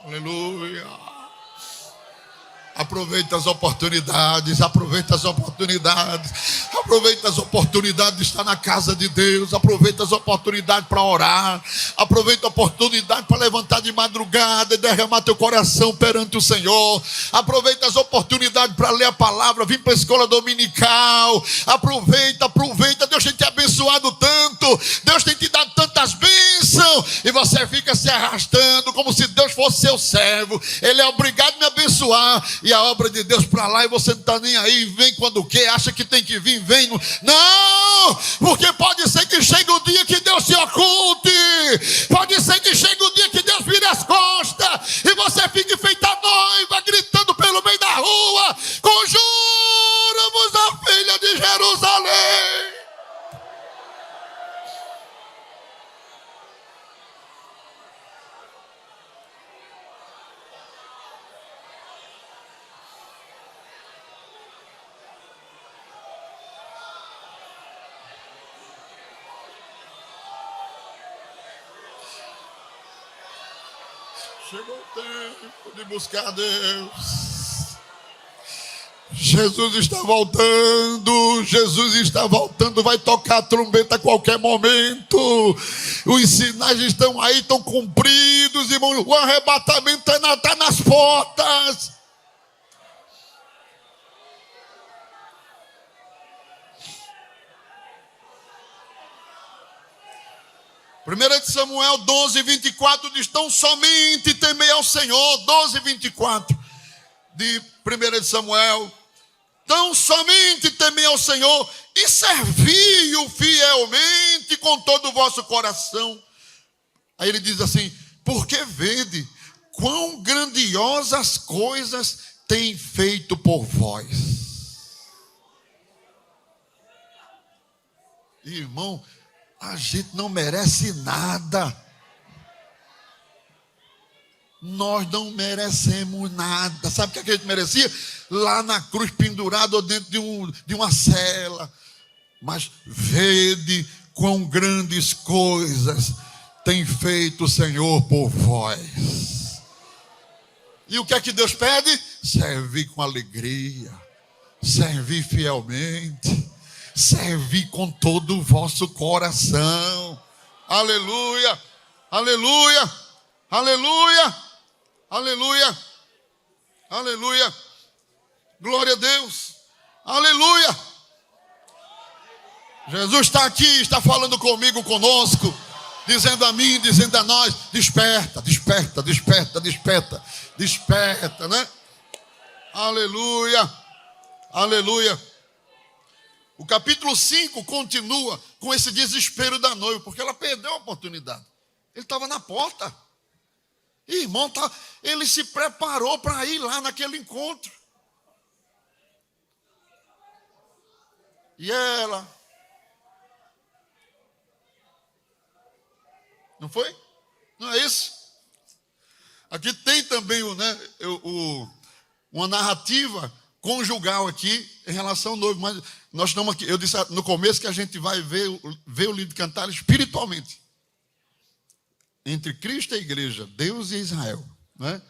Aleluia. Aproveita as oportunidades, aproveita as oportunidades, aproveita as oportunidades de estar na casa de Deus, aproveita as oportunidades para orar, aproveita a oportunidade para levantar de madrugada e derramar teu coração perante o Senhor, aproveita as oportunidades para ler a palavra, vir para a escola dominical, aproveita, Deus tem te abençoado tanto, Deus tem te dado tantas bênçãos, e você fica se arrastando como se Deus fosse seu servo, Ele é obrigado a me abençoar, e a obra de Deus para lá, e você não está nem aí, vem quando quer, acha que tem que vir, vem. Não, porque pode ser que chegue o dia que Deus se oculte, pode ser que chegue o dia que Deus vire as costas, e você fique feita noiva, gritando pelo meio da rua, conjuro-vos a filha de Jerusalém. Chegou o tempo de buscar Deus. Jesus está voltando, vai tocar a trombeta a qualquer momento. Os sinais estão aí, estão cumpridos, irmão. O arrebatamento está nas portas. Primeira de Samuel 12:24 diz: tão somente temei ao Senhor. 12:24 de Primeira de Samuel. Tão somente temei ao Senhor e servi-o fielmente com todo o vosso coração. Aí ele diz assim: porque vede quão grandiosas coisas tem feito por vós. Irmão, a gente não merece nada. Nós não merecemos nada. Sabe o que a gente merecia? Lá na cruz, pendurado ou dentro de uma cela. Mas vede quão grandes coisas tem feito o Senhor por vós. E o que é que Deus pede? Servir com alegria, servir fielmente, servir com todo o vosso coração. Aleluia, aleluia, aleluia, aleluia, aleluia. Glória a Deus. Aleluia. Jesus está aqui, está falando comigo, conosco, dizendo a mim, dizendo a nós: desperta, desperta, desperta, desperta, desperta, né? Aleluia, aleluia. O capítulo 5 continua com esse desespero da noiva, porque ela perdeu a oportunidade. Ele estava na porta. Irmão, ele se preparou para ir lá naquele encontro. E ela... Não foi? Não é isso? Aqui tem também uma narrativa conjugal aqui em relação ao noivo. Mas nós estamos aqui, eu disse no começo que a gente vai ver o livro de Cantares espiritualmente. Entre Cristo e a igreja, Deus e Israel. Não é?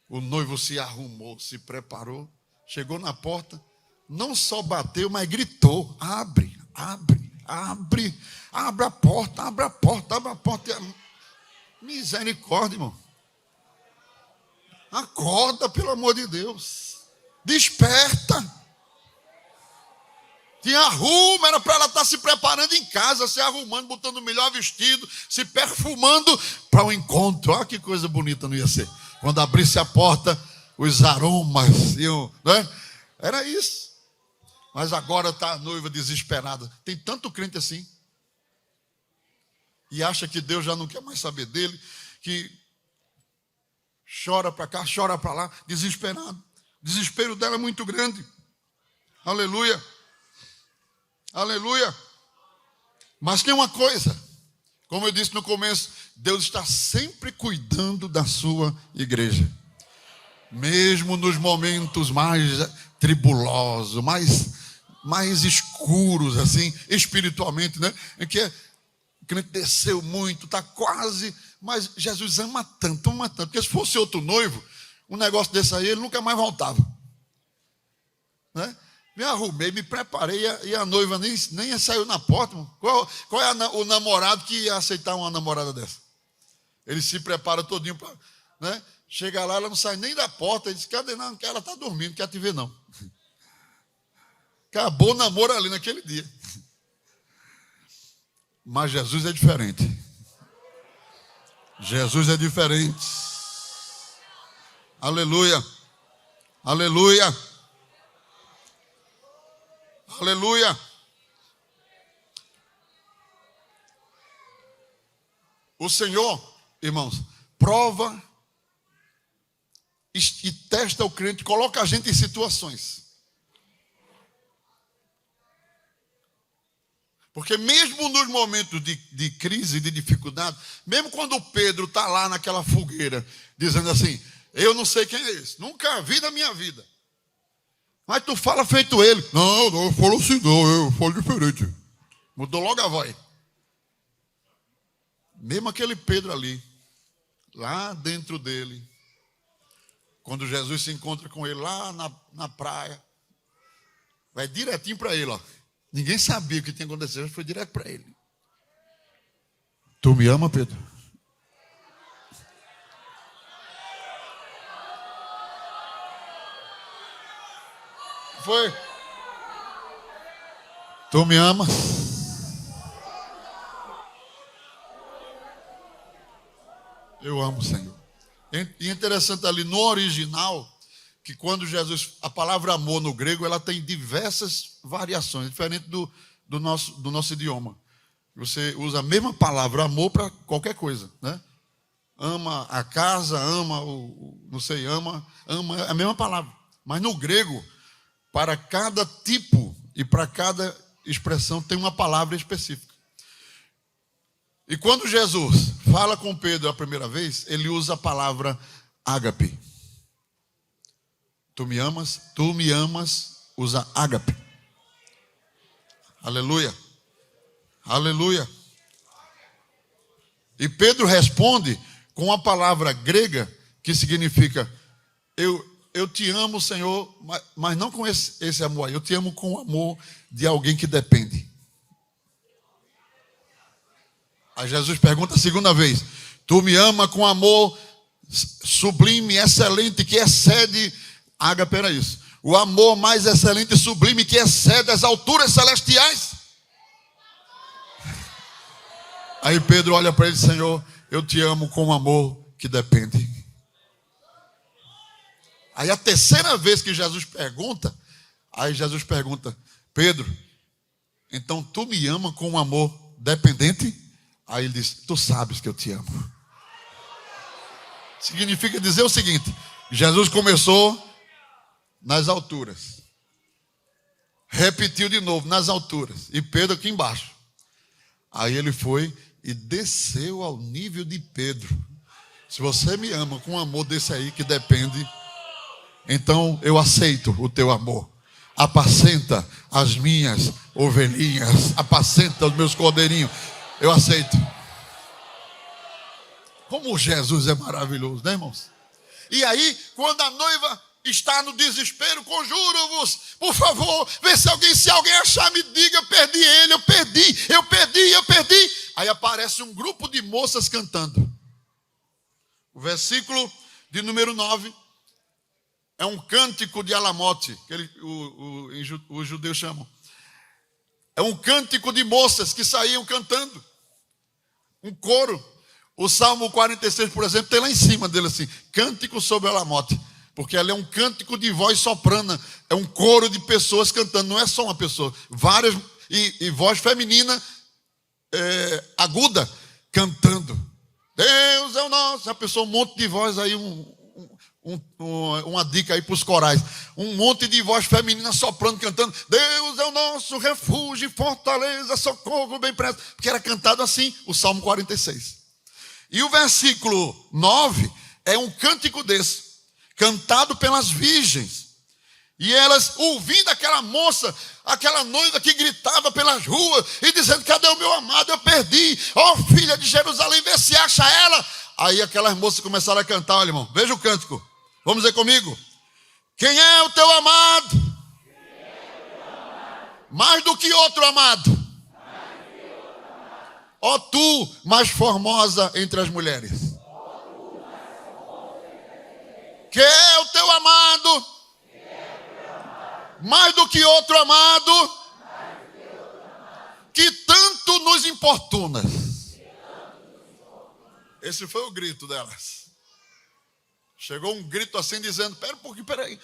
O noivo se arrumou, se preparou, chegou na porta, não só bateu, mas gritou: abre, abre, abre, abre a porta, abre a porta, abre a porta. Misericórdia, irmão. Acorda, pelo amor de Deus. Desperta. Te arruma, era para ela estar se preparando em casa, se arrumando, botando o melhor vestido, se perfumando para o encontro. Olha que coisa bonita não ia ser. Quando abrisse a porta, os aromas iam, né? Era isso. Mas agora está a noiva desesperada. Tem tanto crente assim. E acha que Deus já não quer mais saber dele, que chora para cá, chora para lá, desesperado. O desespero dela é muito grande. Aleluia. Aleluia. Mas tem uma coisa, como eu disse no começo, Deus está sempre cuidando da sua igreja. Mesmo nos momentos mais tribulosos, mais escuros, assim, espiritualmente, né? Em que o crente desceu muito, está quase, mas Jesus ama tanto, porque se fosse outro noivo, um negócio desse aí, ele nunca mais voltava. Né? Me arrumei, me preparei, e a noiva nem saiu na porta. Qual é o namorado que ia aceitar uma namorada dessa? Ele se prepara todinho para, né? Chega lá, ela não sai nem da porta. Ele diz: cadê? Não, ela está dormindo, não quer te ver não. Acabou o namoro ali naquele dia. Mas Jesus é diferente. Jesus é diferente. Aleluia. Aleluia. Aleluia. O Senhor, irmãos, prova e testa o crente, coloca a gente em situações. Porque mesmo nos momentos de crise, de dificuldade, mesmo quando Pedro está lá naquela fogueira, dizendo assim: eu não sei quem é esse, nunca vi na minha vida. Mas tu fala feito ele. Não, eu falo assim não, eu falo diferente. Mudou logo a voz. Mesmo aquele Pedro ali, lá dentro dele, quando Jesus se encontra com ele lá na praia, vai direitinho para ele, ó. Ninguém sabia o que tinha acontecido, foi direto para ele. Tu me ama, Pedro? Foi? Tu me ama? Eu amo, Senhor. E interessante ali no original, que quando Jesus, a palavra amor no grego, ela tem diversas variações, diferente do nosso idioma. Você usa a mesma palavra amor para qualquer coisa, né? Ama a casa, ama não sei, ama é a mesma palavra. Mas no grego, para cada tipo e para cada expressão tem uma palavra específica. E quando Jesus fala com Pedro a primeira vez, ele usa a palavra ágape. Tu me amas? Tu me amas, usa ágape. Aleluia. Aleluia. E Pedro responde com a palavra grega que significa: eu te amo, Senhor, mas não com esse amor aí. Eu te amo com o amor de alguém que depende. Aí Jesus pergunta a segunda vez: tu me ama com amor sublime, excelente, que excede. Ágape era isso. o amor mais excelente e sublime que excede as alturas celestiais. Aí Pedro olha para ele: Senhor, eu te amo com um amor que depende. Aí a terceira vez que Jesus pergunta, Pedro, então tu me ama com um amor dependente? Aí ele diz: tu sabes que eu te amo. Significa dizer o seguinte: Jesus começou nas alturas, repetiu de novo nas alturas, e Pedro aqui embaixo. Aí ele foi e desceu ao nível de Pedro. Se você me ama com um amor desse aí que depende, então eu aceito o teu amor. Apacenta as minhas ovelhinhas, apacenta os meus cordeirinhos. Eu aceito. Como Jesus é maravilhoso, né, irmãos? E aí, quando a noiva está no desespero, conjuro-vos, por favor, vê se alguém achar, me diga: eu perdi ele, eu perdi. Aí aparece um grupo de moças cantando. O versículo de número 9 é um cântico de Alamote, que os judeus chamam. É um cântico de moças que saíam cantando. Um coro. O Salmo 46, por exemplo, tem lá em cima dele assim: cântico sobre Alamote. Porque ela é um cântico de voz soprana. É um coro de pessoas cantando. Não é só uma pessoa. Várias, e voz feminina aguda, cantando. Deus é o nosso. A pessoa, um monte de voz aí, uma dica aí para os corais. Um monte de voz feminina soprando, cantando: Deus é o nosso refúgio, fortaleza, socorro bem presto. Porque era cantado assim, o Salmo 46. E o versículo 9 é um cântico desse, cantado pelas virgens. E elas, ouvindo aquela moça, aquela noiva que gritava pelas ruas e dizendo: cadê o meu amado? Eu perdi. Ó, filha de Jerusalém, vê se acha ela. Aí aquelas moças começaram a cantar. Olha, irmão, veja o cântico. Vamos dizer comigo: quem é o teu amado? Mais do que outro amado. Ó tu, mais formosa entre as mulheres. Quem é o teu amado? Mais do que outro amado, que tanto nos importuna. Esse foi o grito delas. Chegou um grito assim dizendo: peraí,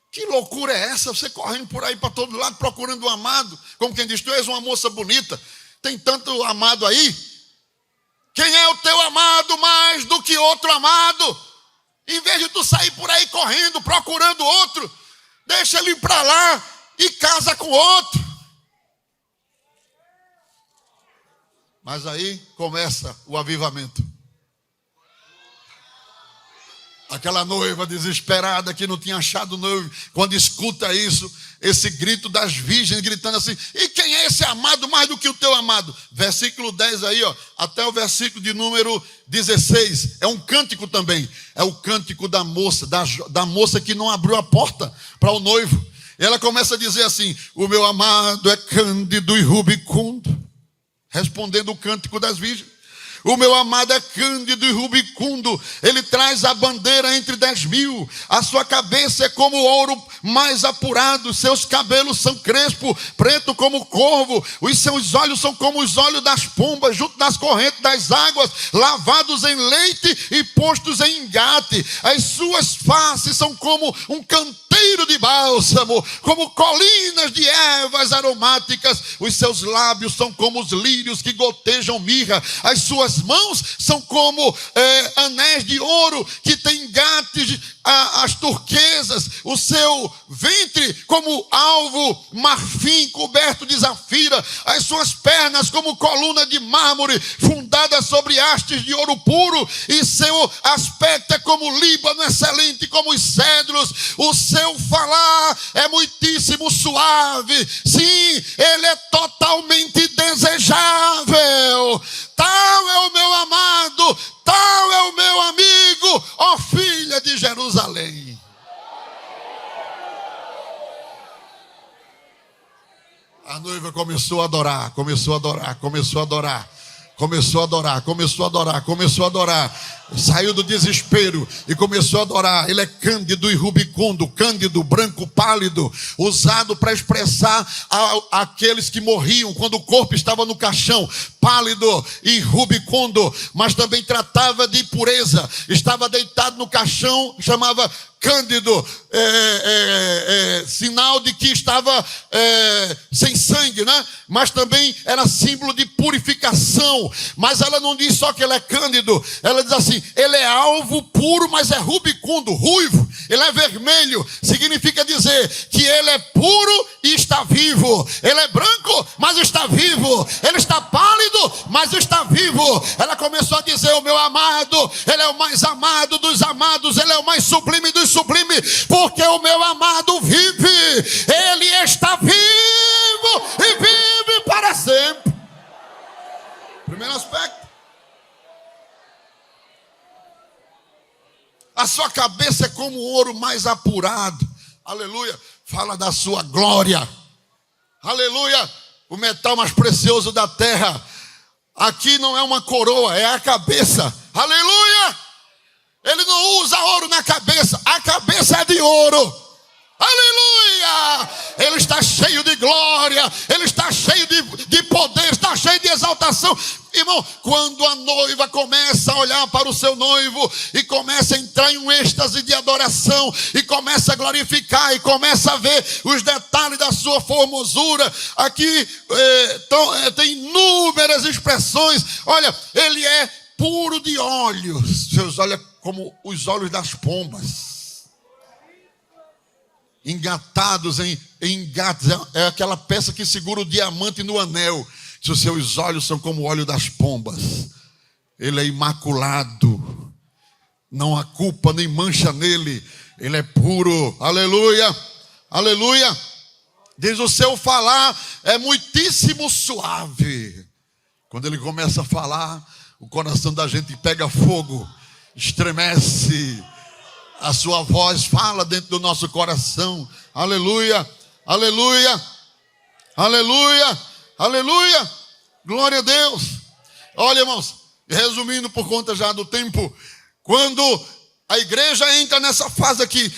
que loucura é essa? Você correndo por aí para todo lado procurando um amado, como quem diz: tu és uma moça bonita, tem tanto amado aí. Quem é o teu amado mais do que outro amado? Em vez de tu sair por aí correndo procurando outro, deixa ele ir para lá e casa com outro. Mas aí começa o avivamento. Aquela noiva desesperada que não tinha achado noivo, quando escuta isso, esse grito das virgens gritando assim: e quem é esse amado mais do que o teu amado? Versículo 10 aí, ó, até o versículo de número 16. É um cântico também. É o cântico da moça, da moça que não abriu a porta para o noivo. Ela começa a dizer assim: o meu amado é cândido e rubicundo. Respondendo o cântico das virgens. O meu amado é cândido e rubicundo. Ele traz a bandeira entre 10.000. A sua cabeça é como ouro mais apurado. Seus cabelos são crespos, preto como corvo. Os seus olhos são como os olhos das pombas, junto das correntes das águas, lavados em leite e postos em engate. As suas faces são como um canteiro de bálsamo, como colinas de ervas aromáticas. Os seus lábios são como os lírios que gotejam mirra. As suas mãos são como anéis de ouro que tem engates as turquesas. O seu ventre como alvo marfim coberto de zafira. As suas pernas como coluna de mármore fundada sobre hastes de ouro puro. E seu aspecto é como Líbano excelente, como os cedros. O seu falar é muitíssimo suave. Sim, ele é totalmente desejável. Tal é o meu amado, tal é o meu amigo, ó filha de Jerusalém. A noiva começou a adorar, começou a adorar, começou a adorar, Começou a adorar, começou a adorar, começou a adorar. Saiu do desespero e começou a adorar. Ele é cândido e rubicundo, cândido, branco, pálido, usado para expressar aqueles que morriam quando o corpo estava no caixão, pálido e rubicundo, mas também tratava de impureza. Estava deitado no caixão, chamava cândido, sinal de que estava sem sangue, né? Mas também era símbolo de purificação. Mas ela não diz só que ele é cândido, ela diz assim: ele é alvo puro, mas é rubicundo, ruivo. Ele é vermelho, significa dizer que ele é puro e está vivo. Ele é branco, mas está vivo. Ele está pálido, mas está vivo. Ela começou a dizer: o meu amado, ele é o mais amado dos amados, ele é o mais sublime dos sublimes, porque o meu amado vive. Ele está vivo e vive para sempre. Primeiro aspecto. A sua cabeça é como o ouro mais apurado. Aleluia. Fala da sua glória. Aleluia. O metal mais precioso da terra. Aqui não é uma coroa, é a cabeça. Aleluia. Ele não usa ouro na cabeça. A cabeça é de ouro. Aleluia! Ele está cheio de glória. Ele está cheio de poder. Está cheio de exaltação. Irmão, quando a noiva começa a olhar para o seu noivo e começa a entrar em um êxtase de adoração e começa a glorificar e começa a ver os detalhes da sua formosura, aqui tem inúmeras expressões. Olha, ele é puro de olhos. Seus olhos como os olhos das pombas, engatados em engates. É aquela peça que segura o diamante no anel. Se os seus olhos são como o óleo das pombas, ele é imaculado, não há culpa nem mancha nele, ele é puro. Aleluia, aleluia. Diz: o seu falar é muitíssimo suave. Quando ele começa a falar, o coração da gente pega fogo, estremece. A sua voz fala dentro do nosso coração. Aleluia, aleluia, aleluia, aleluia. Glória a Deus. Olha, irmãos, resumindo por conta já do tempo, quando a igreja entra nessa fase aqui,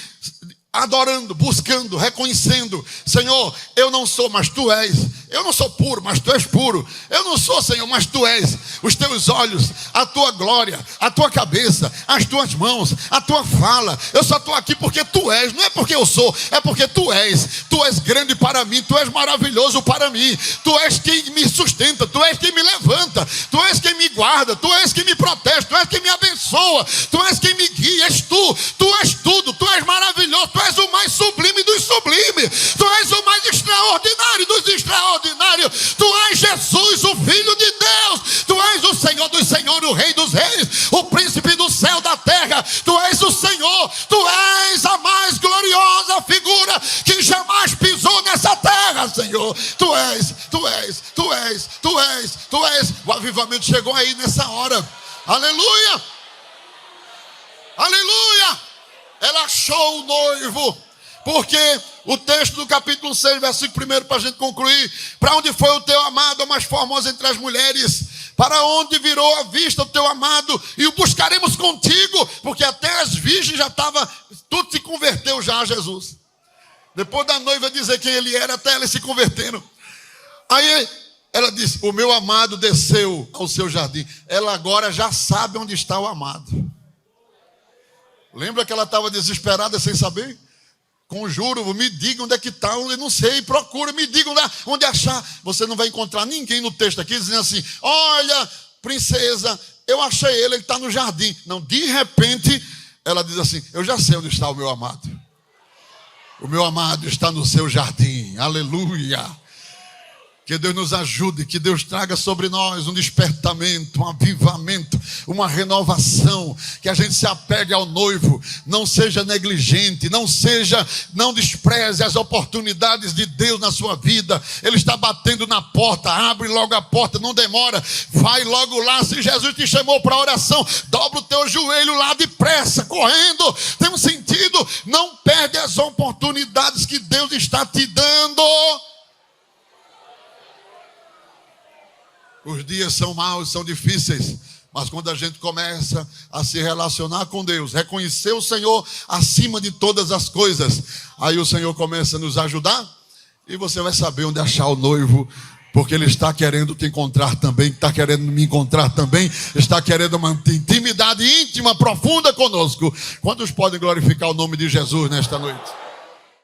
adorando, buscando, reconhecendo: Senhor, eu não sou, mas Tu és. Eu não sou puro, mas Tu és puro. Eu não sou, Senhor, mas Tu és. Os Teus olhos, a Tua glória, a Tua cabeça, as Tuas mãos, a Tua fala. Eu só estou aqui porque Tu és. Não é porque eu sou, é porque Tu és. Tu és grande para mim, Tu és maravilhoso para mim. Tu és quem me sustenta, Tu és quem me levanta, Tu és quem me guarda, Tu és quem me protege, Tu és quem me abençoa, Tu és quem me guia. És Tu és tudo, Tu és maravilhoso, Tu és o mais sublime dos sublimes, Tu és o mais extraordinário dos extraordinários. Tu és Jesus, o Filho de Deus. Tu és o Senhor dos senhores, o Rei dos reis, o príncipe do céu e da terra. Tu és o Senhor. Tu és a mais gloriosa figura que jamais pisou nessa terra, Senhor. Tu és, Tu és, Tu és, Tu és, Tu és. O avivamento chegou aí nessa hora. Aleluia, aleluia. Ela achou o noivo. Porque o texto do capítulo 6, versículo 1, para a gente concluir: para onde foi o teu amado, a mais formosa entre as mulheres? Para onde virou a vista o teu amado? E o buscaremos contigo. Porque até as virgens já estavam, tudo se converteu já a Jesus. Depois da noiva dizer quem ele era, até elas se converteram. Aí ela disse: o meu amado desceu ao seu jardim. Ela agora já sabe onde está o amado. Lembra que ela estava desesperada sem saber? Conjuro, me diga onde é que está. Eu não sei, procura, me diga onde achar. Você não vai encontrar ninguém no texto aqui dizendo assim: olha, princesa, eu achei ele está no jardim. Não, de repente ela diz assim: eu já sei onde está o meu amado. O meu amado está no seu jardim. Aleluia. Que Deus nos ajude, que Deus traga sobre nós um despertamento, um avivamento, uma renovação, que a gente se apegue ao noivo, não seja negligente, não despreze as oportunidades de Deus na sua vida. Ele está batendo na porta, abre logo a porta, não demora, vai logo lá. Se Jesus te chamou para oração, dobra o teu joelho lá depressa, correndo. Tem um sentido, não perde as oportunidades que Deus está te dando. Os dias são maus, são difíceis, mas quando a gente começa a se relacionar com Deus, reconhecer o Senhor acima de todas as coisas, aí o Senhor começa a nos ajudar e você vai saber onde achar o noivo, porque Ele está querendo te encontrar também, está querendo me encontrar também, está querendo uma intimidade íntima, profunda conosco. Quantos podem glorificar o nome de Jesus nesta noite?